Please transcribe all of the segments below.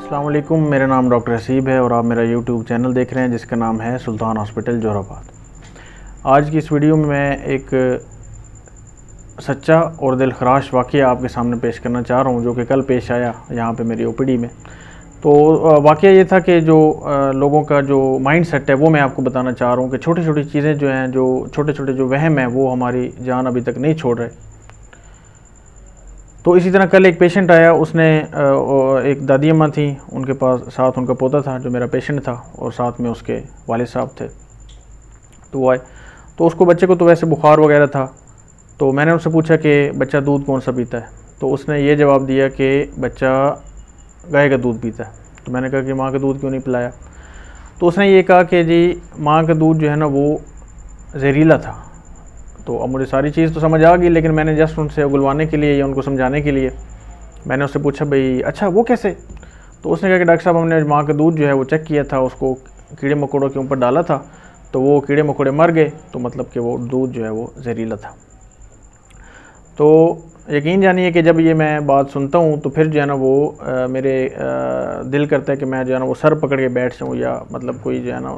अस्सलाम वालेकुम, मेरा नाम डॉक्टर हसीब है और आप मेरा यूट्यूब चैनल देख रहे हैं जिसका नाम है सुल्तान हॉस्पिटल जोराबाद। आज की इस वीडियो में मैं एक सच्चा और दिलखराश वाक़या आपके सामने पेश करना चाह रहा हूँ, जो कि कल पेश आया यहाँ पे मेरी ओपीडी में। तो वाक़या ये था कि जो लोगों का जो माइंड सेट है वो मैं आपको बताना चाह रहा हूँ कि छोटी छोटी चीज़ें जो हैं, जो छोटे छोटे जो वहम हैं, वो हमारी जान अभी तक नहीं छोड़ रहे। तो इसी तरह कल एक पेशेंट आया, उसने एक दादी अम्मा थी, उनके पास साथ उनका पोता था जो मेरा पेशेंट था, और साथ में उसके वालिद साहब थे। तो वो आए, तो उसको बच्चे को तो वैसे बुखार वगैरह था। तो मैंने उनसे पूछा कि बच्चा दूध कौन सा पीता है। तो उसने ये जवाब दिया कि बच्चा गाय का दूध पीता है। तो मैंने कहा कि माँ का दूध क्यों नहीं पिलाया। तो उसने ये कहा कि जी माँ का दूध जो है ना वो जहरीला था। तो अब मुझे सारी चीज़ तो समझ आ गई, लेकिन मैंने जस्ट उनसे उगलवाने के लिए या उनको समझाने के लिए मैंने उससे पूछा, भाई अच्छा वो कैसे। तो उसने कहा कि डॉक्टर साहब हमने माँ का दूध जो है वो चेक किया था, उसको कीड़े मकोड़ों के ऊपर डाला था तो वो कीड़े मकोड़े मर गए, तो मतलब कि वो दूध जो है वो जहरीला था। तो यकीन जानिए कि जब ये मैं बात सुनता हूँ तो फिर जो है ना वो मेरे दिल करता है कि मैं जो है ना वो सर पकड़ के बैठ जाऊँ, या मतलब कोई जो है ना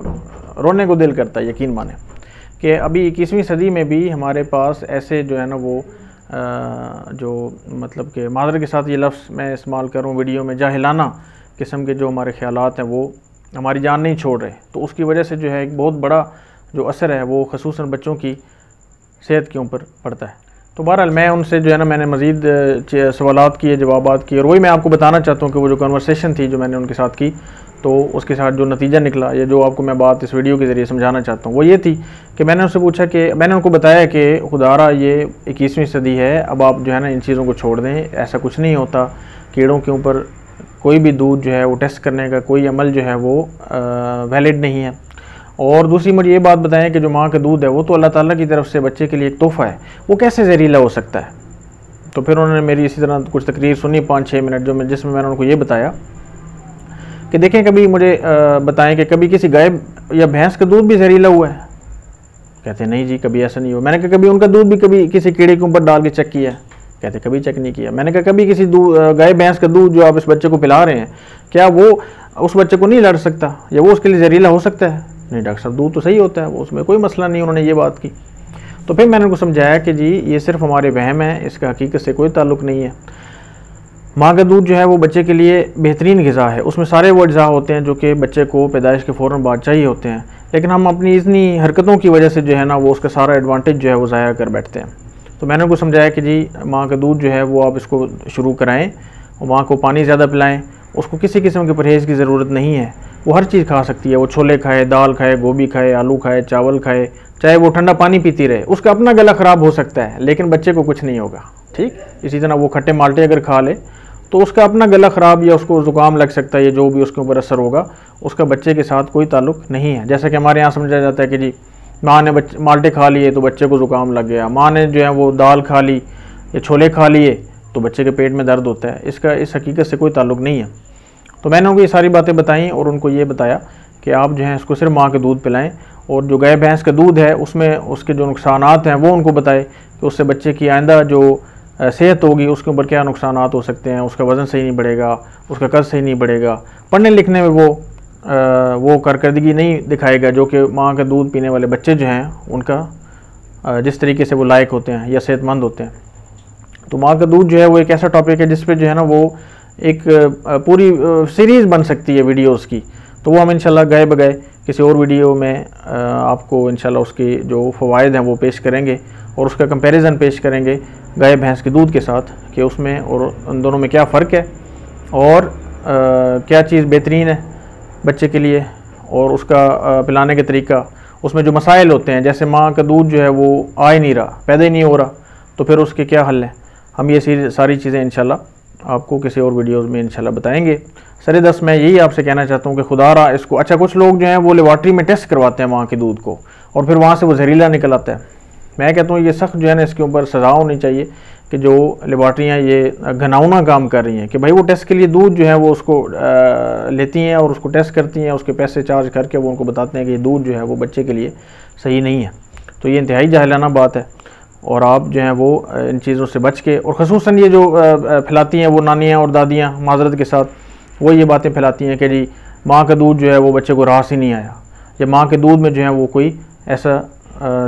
रोने को दिल करता है। यकीन माने कि अभी 21वीं सदी में भी हमारे पास ऐसे जो है ना वो जो मतलब कि मादर के साथ ये लफ्ज़ मैं इस्तेमाल करूँ वीडियो में, जाहिलाना किस्म के जो हमारे ख़यालात हैं वो हमारी जान नहीं छोड़ रहे। तो उसकी वजह से जो है एक बहुत बड़ा जो असर है वो ख़ुसूसन बच्चों की सेहत के ऊपर पड़ता है। तो बहरहाल मैं उनसे जो है ना मैंने मज़ीद सवालात किए, जवाबात किए, और वही मैं आपको बताना चाहता हूँ कि वो जो कन्वर्सेशन थी जो मैंने उनके साथ की, तो उसके साथ जो नतीजा निकला, या जो आपको मैं बात इस वीडियो के ज़रिए समझाना चाहता हूँ, वो ये थी कि मैंने उनसे पूछा कि मैंने उनको बताया कि खुदारा ये 21वीं सदी है, अब आप जो है ना इन चीज़ों को छोड़ दें, ऐसा कुछ नहीं होता। कीड़ों के ऊपर कोई भी दूध जो है वो टेस्ट करने का कोई अमल जो है वो वैलिड नहीं है। और दूसरी मुझे ये बात बताएं कि जो माँ का दूध है वो तो अल्लाह ताला की तरफ से बच्चे के लिए एक तोहफ़ा है, वो कैसे जहरीला हो सकता है। तो फिर उन्होंने मेरी इसी तरह कुछ तकरीर सुनी 5-6 मिनट, जिसमें मैंने उनको ये बताया कि देखें कभी मुझे बताएं कि कभी किसी गाय या भैंस का दूध भी जहरीला हुआ है। कहते नहीं जी कभी ऐसा नहीं हुआ। मैंने कहा कभी उनका दूध भी कभी किसी कीड़े के ऊपर डाल के चेक किया है। कहते कभी चेक नहीं किया। मैंने कहा कभी किसी गाय भैंस का दूध जो आप इस बच्चे को पिला रहे हैं, क्या वो उस बच्चे को नहीं लड़ सकता, या वो उसके लिए जहरीला हो सकता है। नहीं डॉक्टर साहब दूध तो सही होता है, वो उसमें कोई मसला नहीं। उन्होंने ये बात की। तो फिर मैंने उनको समझाया कि जी ये सिर्फ हमारे वहम है, इसका हकीकत से कोई ताल्लुक़ नहीं है। माँ का दूध जो है वो बच्चे के लिए बेहतरीन ग़िज़ा है, उसमें सारे वो अज्जा होते हैं जो कि बच्चे को पैदाइश के फ़ौरन बाद चाहिए होते हैं, लेकिन हम अपनी इतनी हरकतों की वजह से जो है ना वो उसका सारा एडवांटेज जो है वो ज़ाया कर बैठते हैं। तो मैंने उनको समझाया कि जी माँ का दूध जो है वो आप इसको शुरू कराएँ, और माँ को पानी ज़्यादा पिलाएँ, उसको किसी किस्म के परहेज़ की ज़रूरत नहीं है। वो हर चीज़ खा सकती है, वो छोले खाए, दाल खाए, गोभी खाए, आलू खाए, चावल खाए, चाहे वो ठंडा पानी पीती रहे। उसका अपना गला ख़राब हो सकता है लेकिन बच्चे को कुछ नहीं होगा। ठीक इसी तरह वो खट्टे माल्टे अगर खा ले तो उसका अपना गला ख़राब या उसको ज़ुकाम लग सकता है, या जो भी उसके ऊपर असर होगा उसका बच्चे के साथ कोई ताल्लुक़ नहीं है। जैसा कि हमारे यहाँ समझा जाता है कि जी माँ ने माल्टे खा लिए तो बच्चे को ज़ुकाम लग गया, माँ ने जो है वो दाल खा ली या छोले खा लिए तो बच्चे के पेट में दर्द होता है। इसका इस हकीकत से कोई ताल्लुक़ नहीं है। तो मैंने उनको ये सारी बातें बताई और उनको ये बताया कि आप जो है इसको सिर्फ माँ का दूध पिलाएं, और जो गाय भैंस का दूध है उसमें उसके जो नुकसानात हैं वो उनको बताएं कि उससे बच्चे की आइंदा जो सेहत होगी उसके ऊपर क्या नुकसानात हो सकते हैं। उसका वज़न सही नहीं बढ़ेगा, उसका कद सही नहीं बढ़ेगा, पढ़ने लिखने में वो कारकर्दगी नहीं दिखाएगा जो कि माँ का दूध पीने वाले बच्चे जो हैं उनका जिस तरीके से वो लायक होते हैं या सेहतमंद होते हैं। तो माँ का दूध जो है वो एक ऐसा टॉपिक है जिस पे जो है ना वो एक पूरी सीरीज़ बन सकती है वीडियोज़ की। तो वो हम इंशाल्लाह गए बगए किसी और वीडियो में आपको इंशाल्लाह उसके जो फ़वाइद हैं वो पेश करेंगे, और उसका कंपैरिजन पेश करेंगे गाय भैंस के दूध के साथ कि उसमें और उन दोनों में क्या फ़र्क है, और क्या चीज़ बेहतरीन है बच्चे के लिए, और उसका पिलाने का तरीका, उसमें जो मसाइल होते हैं, जैसे माँ का दूध जो है वो आ ही नहीं रहा, पैदा ही नहीं हो रहा, तो फिर उसके क्या हल है। हम ये सारी चीज़ें इंशाल्लाह आपको किसी और वीडियोज़ में इंशाल्लाह बताएंगे। सरे दस मैं यही आपसे कहना चाहता हूँ कि खुदारा इसको, अच्छा कुछ लोग जो हैं वो लेबॉर्ट्री में टेस्ट करवाते हैं माँ के दूध को, और फिर वहाँ से वो जहरीला निकल आता है। मैं कहता हूँ ये सख्त जो है ना इसके ऊपर सज़ा होनी चाहिए कि जो लेबॉर्ट्रियाँ ये घनाउना काम कर रही हैं कि भाई वो टेस्ट के लिए दूध जो है वो उसको लेती हैं और उसको टेस्ट करती हैं, उसके पैसे चार्ज करके वो उनको बताते हैं कि ये दूध जो है वो बच्चे के लिए सही नहीं है। तो ये इंतहाई जाहिलाना बात है, और आप जो हैं वो इन चीज़ों से बच के, और ख़ुसूसन ये जो फैलाती हैं वो नानियाँ और दादियाँ माजरत के साथ वो ये बातें फैलाती हैं कि जी माँ का दूध जो है वो बच्चे को रास ही नहीं आया, या माँ के दूध में जो है वो कोई ऐसा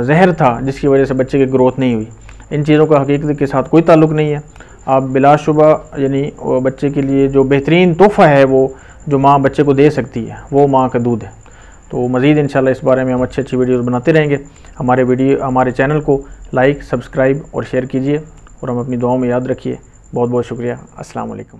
जहर था जिसकी वजह से बच्चे की ग्रोथ नहीं हुई। इन चीज़ों का हकीकत के साथ कोई ताल्लुक़ नहीं है। आप बिलाशुबा यानी बच्चे के लिए जो बेहतरीन तोहफ़ा है वो जो माँ बच्चे को दे सकती है वो माँ का दूध है। तो मज़ीद इंशाल्लाह इस बारे में हम अच्छी वीडियोज़ बनाते रहेंगे। हमारे चैनल को लाइक, सब्सक्राइब और शेयर कीजिए और हम अपनी दुआओं में याद रखिए। बहुत बहुत शुक्रिया। अस्सलाम वालेकुम।